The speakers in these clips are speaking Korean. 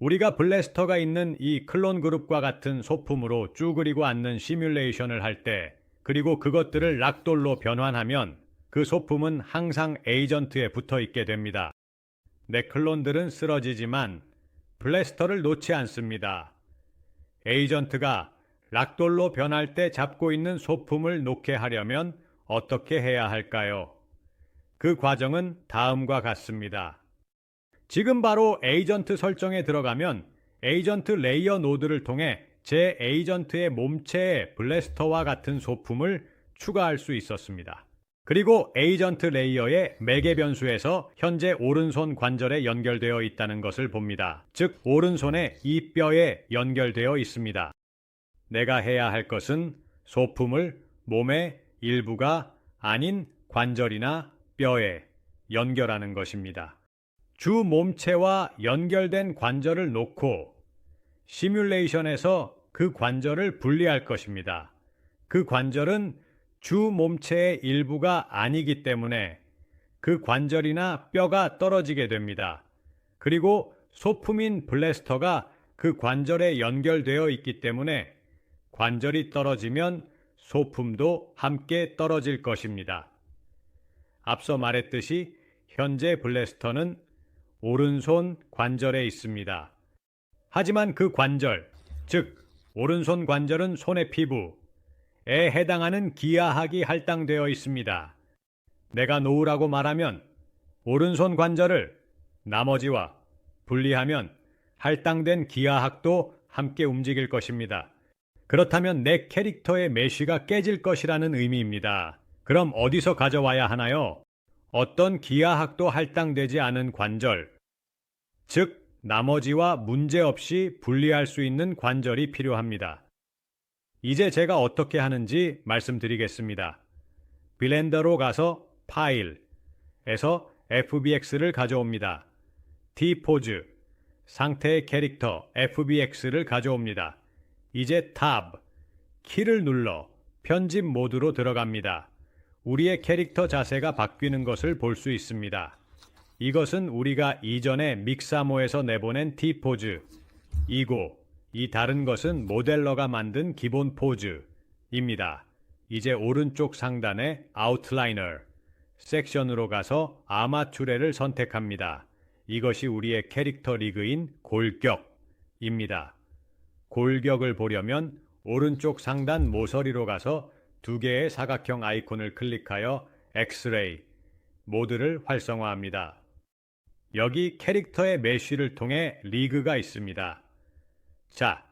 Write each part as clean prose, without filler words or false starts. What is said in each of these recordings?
우리가 블래스터가 있는 이 클론 그룹과 같은 소품으로 쭈그리고 앉는 시뮬레이션을 할 때, 그리고 그것들을 락돌로 변환하면 그 소품은 항상 에이전트에 붙어 있게 됩니다. 내 클론들은 쓰러지지만 블래스터를 놓지 않습니다. 에이전트가 락돌로 변할 때 잡고 있는 소품을 놓게 하려면 어떻게 해야 할까요? 그 과정은 다음과 같습니다. 지금 바로 에이전트 설정에 들어가면 에이전트 레이어 노드를 통해 제 에이전트의 몸체에 블래스터와 같은 소품을 추가할 수 있었습니다. 그리고 에이전트 레이어의 매개 변수에서 현재 오른손 관절에 연결되어 있다는 것을 봅니다. 즉 오른손의 이 뼈에 연결되어 있습니다. 내가 해야 할 것은 소품을 몸의 일부가 아닌 관절이나 뼈에 연결하는 것입니다. 주 몸체와 연결된 관절을 놓고 시뮬레이션에서 그 관절을 분리할 것입니다. 그 관절은 주 몸체의 일부가 아니기 때문에 그 관절이나 뼈가 떨어지게 됩니다. 그리고 소품인 블래스터가 그 관절에 연결되어 있기 때문에 관절이 떨어지면 소품도 함께 떨어질 것입니다. 앞서 말했듯이 현재 블래스터는 오른손 관절에 있습니다. 하지만 그 관절, 즉 오른손 관절은 손의 피부에 해당하는 기하학이 할당되어 있습니다. 내가 놓으라고 말하면 오른손 관절을 나머지와 분리하면 할당된 기하학도 함께 움직일 것입니다. 그렇다면 내 캐릭터의 메쉬가 깨질 것이라는 의미입니다. 그럼 어디서 가져와야 하나요? 어떤 기하학도 할당되지 않은 관절, 즉 나머지와 문제없이 분리할 수 있는 관절이 필요합니다. 이제 제가 어떻게 하는지 말씀드리겠습니다. 블렌더로 가서 파일에서 FBX를 가져옵니다. T포즈, 상태의 캐릭터 FBX를 가져옵니다. 이제 탑, 키를 눌러 편집 모드로 들어갑니다. 우리의 캐릭터 자세가 바뀌는 것을 볼 수 있습니다. 이것은 우리가 이전에 믹사모에서 내보낸 T포즈이고 이 다른 것은 모델러가 만든 기본 포즈입니다. 이제 오른쪽 상단의 아웃라이너 섹션으로 가서 아마추레를 선택합니다. 이것이 우리의 캐릭터 리그인 골격입니다. 골격을 보려면 오른쪽 상단 모서리로 가서 두 개의 사각형 아이콘을 클릭하여 엑스레이 모드를 활성화합니다. 여기 캐릭터의 메쉬를 통해 리그가 있습니다. 자,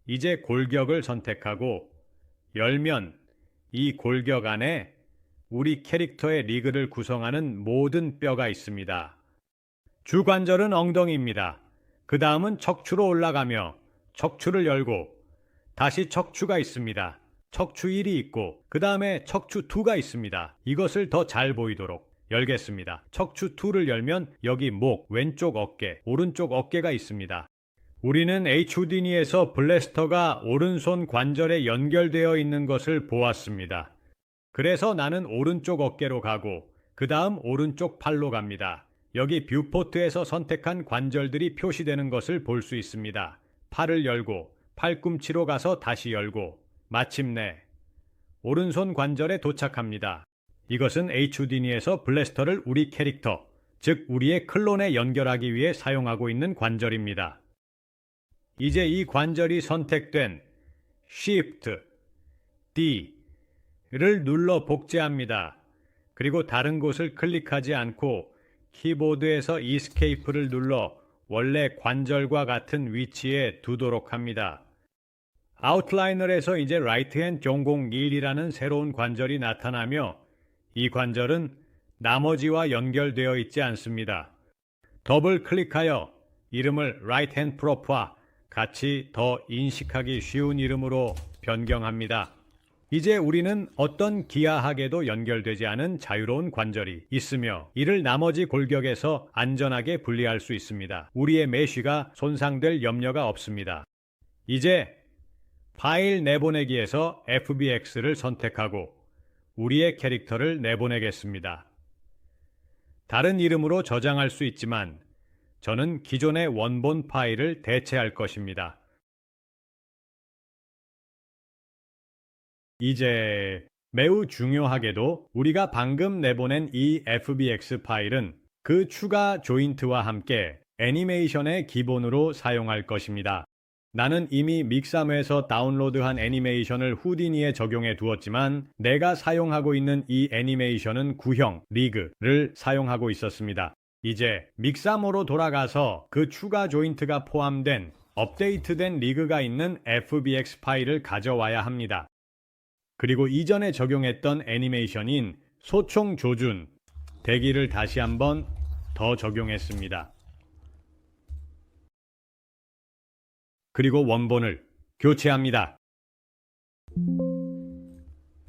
이제 골격을 선택하고 열면 이 골격 안에 우리 캐릭터의 리그를 구성하는 모든 뼈가 있습니다. 주관절은 엉덩이입니다. 그 다음은 척추로 올라가며 척추를 열고 다시 척추가 있습니다. 척추 1이 있고 그 다음에 척추 2가 있습니다. 이것을 더 잘 보이도록 열겠습니다. 척추 2를 열면 여기 목, 왼쪽 어깨, 오른쪽 어깨가 있습니다. 우리는 HOD니에서 블래스터가 오른손 관절에 연결되어 있는 것을 보았습니다. 그래서 나는 오른쪽 어깨로 가고 그 다음 오른쪽 팔로 갑니다. 여기 뷰포트에서 선택한 관절들이 표시되는 것을 볼 수 있습니다. 팔을 열고 팔꿈치로 가서 다시 열고 마침내 오른손 관절에 도착합니다. 이것은 HOD니에서 블래스터를 우리 캐릭터, 즉 우리의 클론에 연결하기 위해 사용하고 있는 관절입니다. 이제 이 관절이 선택된 Shift D를 눌러 복제합니다. 그리고 다른 곳을 클릭하지 않고 키보드에서 Escape를 눌러 원래 관절과 같은 위치에 두도록 합니다. 아웃라이너에서 이제 라이트 핸 종공 1이라는 새로운 관절이 나타나며 이 관절은 나머지와 연결되어 있지 않습니다. 더블 클릭하여 이름을 라이트 핸 프로프와 같이 더 인식하기 쉬운 이름으로 변경합니다. 이제 우리는 어떤 기하학에도 연결되지 않은 자유로운 관절이 있으며 이를 나머지 골격에서 안전하게 분리할 수 있습니다. 우리의 메쉬가 손상될 염려가 없습니다. 이제 파일 내보내기에서 FBX를 선택하고 우리의 캐릭터를 내보내겠습니다. 다른 이름으로 저장할 수 있지만 저는 기존의 원본 파일을 대체할 것입니다. 이제 매우 중요하게도 우리가 방금 내보낸 이 FBX 파일은 그 추가 조인트와 함께 애니메이션의 기본으로 사용할 것입니다. 나는 이미 믹사무에서 다운로드한 애니메이션을 후디니에 적용해 두었지만 내가 사용하고 있는 이 애니메이션은 구형 리그를 사용하고 있었습니다. 이제 믹사모로 돌아가서 그 추가 조인트가 포함된 업데이트된 리그가 있는 FBX 파일을 가져와야 합니다. 그리고 이전에 적용했던 애니메이션인 소총 조준 대기를 다시 한번 더 적용했습니다. 그리고 원본을 교체합니다.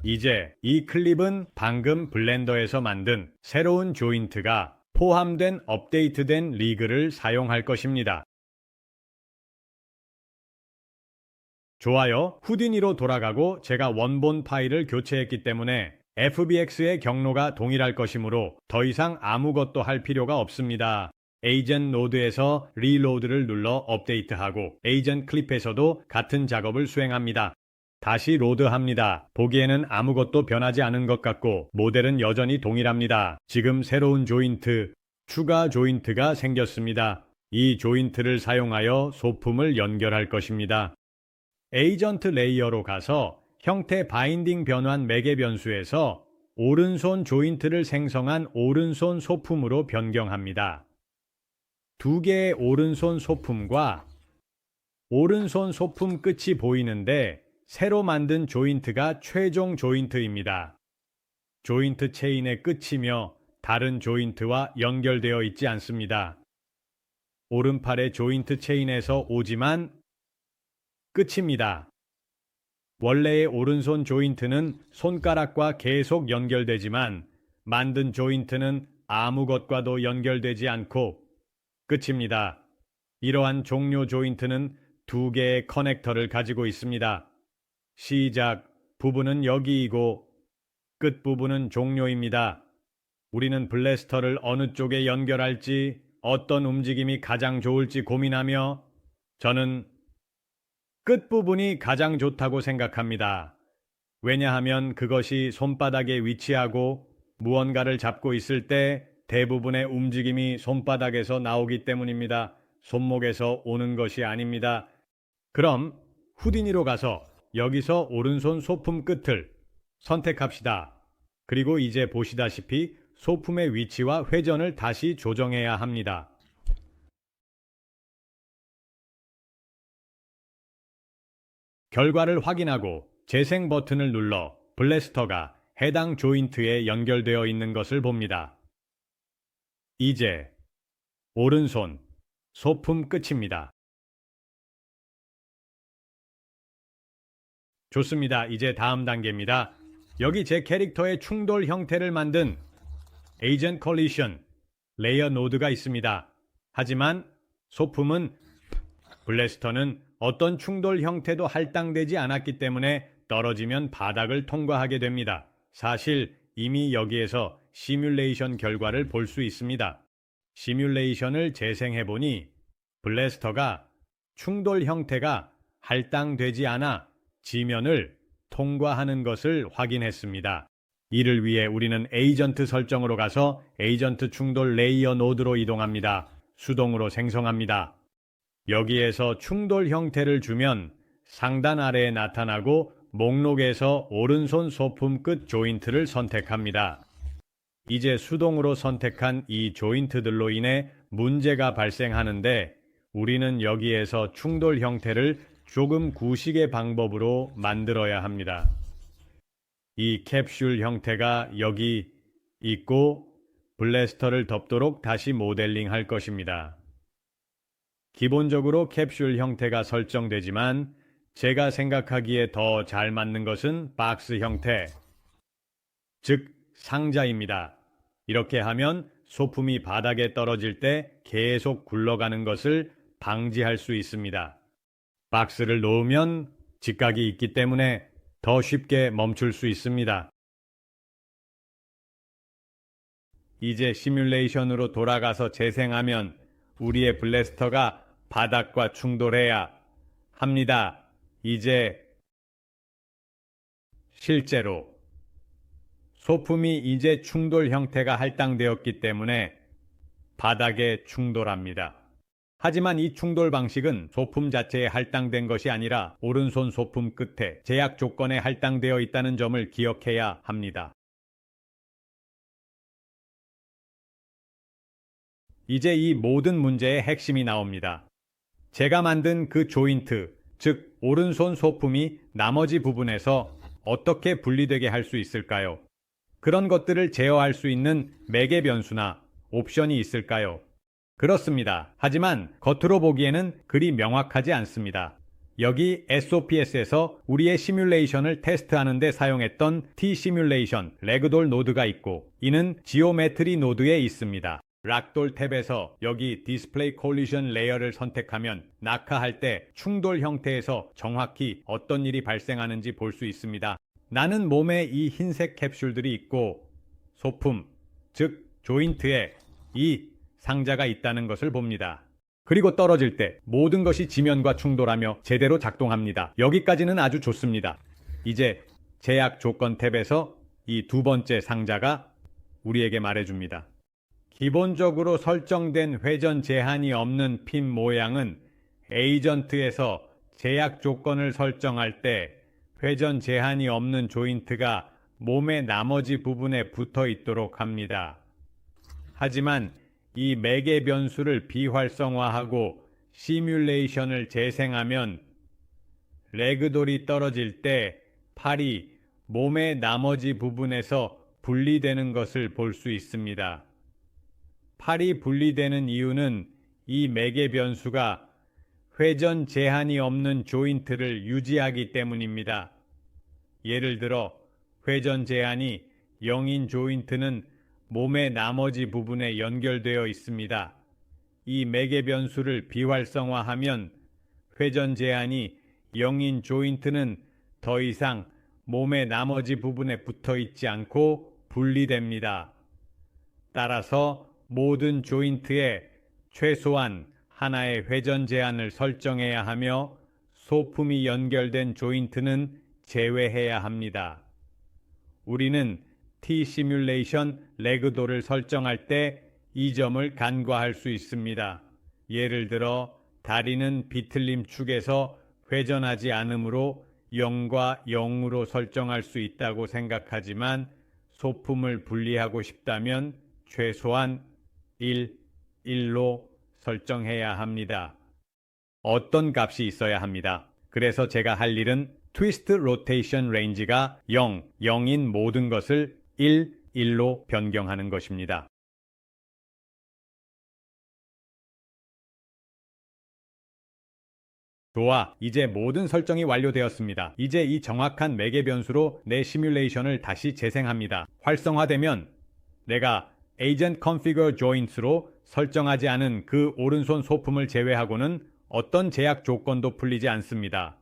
이제 이 클립은 방금 블렌더에서 만든 새로운 조인트가 포함된 업데이트된 리그를 사용할 것입니다. 좋아요. 후디니로 돌아가고 제가 원본 파일을 교체했기 때문에 FBX의 경로가 동일할 것이므로 더 이상 아무것도 할 필요가 없습니다. 에이전트 노드에서 리로드를 눌러 업데이트하고 에이전트 클립에서도 같은 작업을 수행합니다. 다시 로드합니다. 보기에는 아무것도 변하지 않은 것 같고 모델은 여전히 동일합니다. 지금 새로운 조인트, 추가 조인트가 생겼습니다. 이 조인트를 사용하여 소품을 연결할 것입니다. 에이전트 레이어로 가서 형태 바인딩 변환 매개 변수에서 오른손 조인트를 생성한 오른손 소품으로 변경합니다. 두 개의 오른손 소품과 오른손 소품 끝이 보이는데 새로 만든 조인트가 최종 조인트입니다. 조인트 체인의 끝이며 다른 조인트와 연결되어 있지 않습니다. 오른팔의 조인트 체인에서 오지만 끝입니다. 원래의 오른손 조인트는 손가락과 계속 연결되지만 만든 조인트는 아무것과도 연결되지 않고 끝입니다. 이러한 종료 조인트는 두 개의 커넥터를 가지고 있습니다. 시작 부분은 여기이고 끝 부분은 종료입니다. 우리는 블래스터를 어느 쪽에 연결할지 어떤 움직임이 가장 좋을지 고민하며 저는 끝부분이 가장 좋다고 생각합니다. 왜냐하면 그것이 손바닥에 위치하고 무언가를 잡고 있을 때 대부분의 움직임이 손바닥에서 나오기 때문입니다. 손목에서 오는 것이 아닙니다. 그럼 후디니로 가서 여기서 오른손 소품 끝을 선택합시다. 그리고 이제 보시다시피 소품의 위치와 회전을 다시 조정해야 합니다. 결과를 확인하고 재생 버튼을 눌러 블래스터가 해당 조인트에 연결되어 있는 것을 봅니다. 이제 오른손 소품 끝입니다. 좋습니다. 이제 다음 단계입니다. 여기 제 캐릭터의 충돌 형태를 만든 에이전트 컬리션 레이어 노드가 있습니다. 하지만 소품은 블래스터는 어떤 충돌 형태도 할당되지 않았기 때문에 떨어지면 바닥을 통과하게 됩니다. 사실 이미 여기에서 시뮬레이션 결과를 볼 수 있습니다. 시뮬레이션을 재생해보니 블래스터가 충돌 형태가 할당되지 않아 지면을 통과하는 것을 확인했습니다. 이를 위해 우리는 에이전트 설정으로 가서 에이전트 충돌 레이어 노드로 이동합니다. 수동으로 생성합니다. 여기에서 충돌 형태를 주면 상단 아래에 나타나고 목록에서 오른손 소품 끝 조인트를 선택합니다. 이제 수동으로 선택한 이 조인트들로 인해 문제가 발생하는데 우리는 여기에서 충돌 형태를 조금 구식의 방법으로 만들어야 합니다. 이 캡슐 형태가 여기 있고 블래스터를 덮도록 다시 모델링 할 것입니다. 기본적으로 캡슐 형태가 설정되지만 제가 생각하기에 더 잘 맞는 것은 박스 형태, 즉 상자입니다. 이렇게 하면 소품이 바닥에 떨어질 때 계속 굴러가는 것을 방지할 수 있습니다. 박스를 놓으면 직각이 있기 때문에 더 쉽게 멈출 수 있습니다. 이제 시뮬레이션으로 돌아가서 재생하면 우리의 블래스터가 바닥과 충돌해야 합니다. 이제 실제로 소품이 이제 충돌 형태가 할당되었기 때문에 바닥에 충돌합니다. 하지만 이 충돌 방식은 소품 자체에 할당된 것이 아니라 오른손 소품 끝에 제약 조건에 할당되어 있다는 점을 기억해야 합니다. 이제 이 모든 문제의 핵심이 나옵니다. 제가 만든 그 조인트, 즉 오른손 소품이 나머지 부분에서 어떻게 분리되게 할 수 있을까요? 그런 것들을 제어할 수 있는 매개 변수나 옵션이 있을까요? 그렇습니다. 하지만 겉으로 보기에는 그리 명확하지 않습니다. 여기 SOPS에서 우리의 시뮬레이션을 테스트하는 데 사용했던 T-시뮬레이션 레그돌 노드가 있고 이는 지오메트리 노드에 있습니다. 락돌 탭에서 여기 디스플레이 콜리전 레이어를 선택하면 낙하할 때 충돌 형태에서 정확히 어떤 일이 발생하는지 볼 수 있습니다. 나는 몸에 이 흰색 캡슐들이 있고 소품, 즉 조인트에 이 상자가 있다는 것을 봅니다. 그리고 떨어질 때 모든 것이 지면과 충돌하며 제대로 작동합니다. 여기까지는 아주 좋습니다. 이제 제약 조건 탭에서 이 두 번째 상자가 우리에게 말해줍니다. 기본적으로 설정된 회전 제한이 없는 핀 모양은 에이전트에서 제약 조건을 설정할 때 회전 제한이 없는 조인트가 몸의 나머지 부분에 붙어 있도록 합니다. 하지만 이 매개 변수를 비활성화하고 시뮬레이션을 재생하면 레그돌이 떨어질 때 팔이 몸의 나머지 부분에서 분리되는 것을 볼 수 있습니다. 팔이 분리되는 이유는 이 매개 변수가 회전 제한이 없는 조인트를 유지하기 때문입니다. 예를 들어 회전 제한이 0인 조인트는 몸의 나머지 부분에 연결되어 있습니다. 이 매개 변수를 비활성화하면 회전 제한이 0인 조인트는 더 이상 몸의 나머지 부분에 붙어 있지 않고 분리됩니다. 따라서 모든 조인트에 최소한 하나의 회전 제한을 설정해야 하며 소품이 연결된 조인트는 제외해야 합니다. 우리는 T-시뮬레이션 레그돌을 설정할 때 이 점을 간과할 수 있습니다. 예를 들어 다리는 비틀림 축에서 회전하지 않으므로 0과 0으로 설정할 수 있다고 생각하지만 소품을 분리하고 싶다면 최소한 1, 1로 설정해야 합니다. 어떤 값이 있어야 합니다. 그래서 제가 할 일은 트위스트 로테이션 레인지가 0, 0인 모든 것을 1, 1로 변경하는 것입니다. 좋아, 이제 모든 설정이 완료되었습니다. 이제 이 정확한 매개 변수로 내 시뮬레이션을 다시 재생합니다. 활성화되면 내가 Agent Configure Joints로 설정하지 않은 그 오른손 소품을 제외하고는 어떤 제약 조건도 풀리지 않습니다.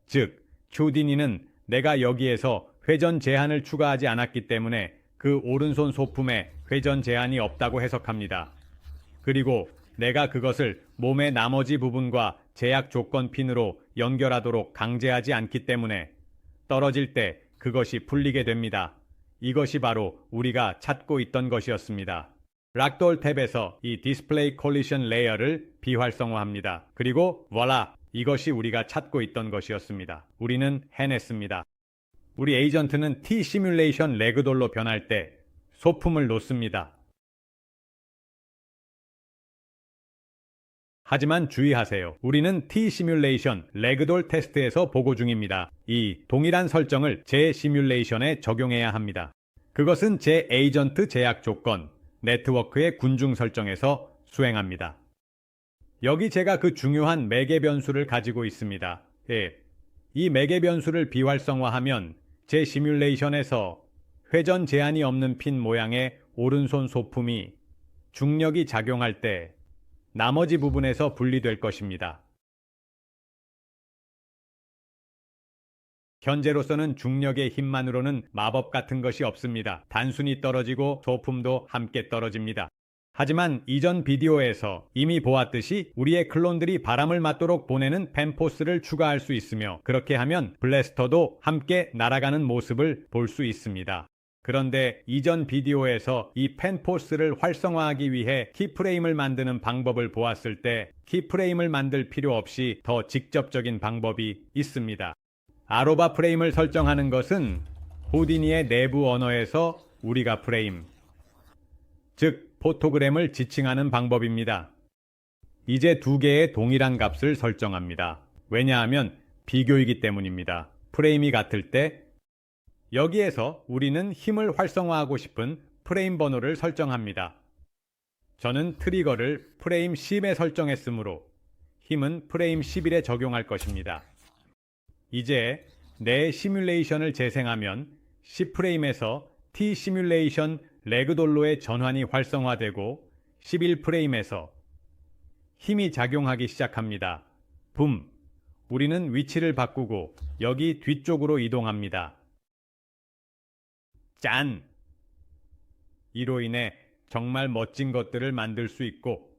즉, 튜디니는 내가 여기에서 회전 제한을 추가하지 않았기 때문에 그 오른손 소품에 회전 제한이 없다고 해석합니다. 그리고 내가 그것을 몸의 나머지 부분과 제약 조건 핀으로 연결하도록 강제하지 않기 때문에 떨어질 때 그것이 풀리게 됩니다. 이것이 바로 우리가 찾고 있던 것이었습니다. 락돌 탭에서 이 디스플레이 콜리전 레이어를 비활성화합니다. 그리고 voila! 이것이 우리가 찾고 있던 것이었습니다. 우리는 해냈습니다. 우리 에이전트는 T-시뮬레이션 레그돌로 변할 때 소품을 놓습니다. 하지만 주의하세요. 우리는 T-시뮬레이션 레그돌 테스트에서 보고 중입니다. 이 동일한 설정을 제 시뮬레이션에 적용해야 합니다. 그것은 제 에이전트 제약 조건, 네트워크의 군중 설정에서 수행합니다. 여기 제가 그 중요한 매개 변수를 가지고 있습니다. 이 매개 변수를 비활성화하면 제 시뮬레이션에서 회전 제한이 없는 핀 모양의 오른손 소품이 중력이 작용할 때 나머지 부분에서 분리될 것입니다. 현재로서는 중력의 힘만으로는 마법 같은 것이 없습니다. 단순히 떨어지고 소품도 함께 떨어집니다. 하지만 이전 비디오에서 이미 보았듯이 우리의 클론들이 바람을 맞도록 보내는 펜포스를 추가할 수 있으며 그렇게 하면 블래스터도 함께 날아가는 모습을 볼 수 있습니다. 그런데 이전 비디오에서 이 펜포스를 활성화하기 위해 키프레임을 만드는 방법을 보았을 때 키프레임을 만들 필요 없이 더 직접적인 방법이 있습니다. 아로바 프레임을 설정하는 것은 후디니의 내부 언어에서 우리가 프레임, 즉 포토그램을 지칭하는 방법입니다. 이제 두 개의 동일한 값을 설정합니다. 왜냐하면 비교이기 때문입니다. 프레임이 같을 때 여기에서 우리는 힘을 활성화하고 싶은 프레임 번호를 설정합니다. 저는 트리거를 프레임 10에 설정했으므로 힘은 프레임 11에 적용할 것입니다. 이제 내 시뮬레이션을 재생하면 10프레임에서 T 시뮬레이션 레그돌로의 전환이 활성화되고 11프레임에서 힘이 작용하기 시작합니다. 붐! 우리는 위치를 바꾸고 여기 뒤쪽으로 이동합니다. 짠! 이로 인해 정말 멋진 것들을 만들 수 있고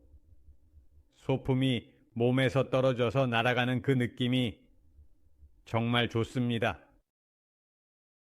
소품이 몸에서 떨어져서 날아가는 그 느낌이 정말 좋습니다.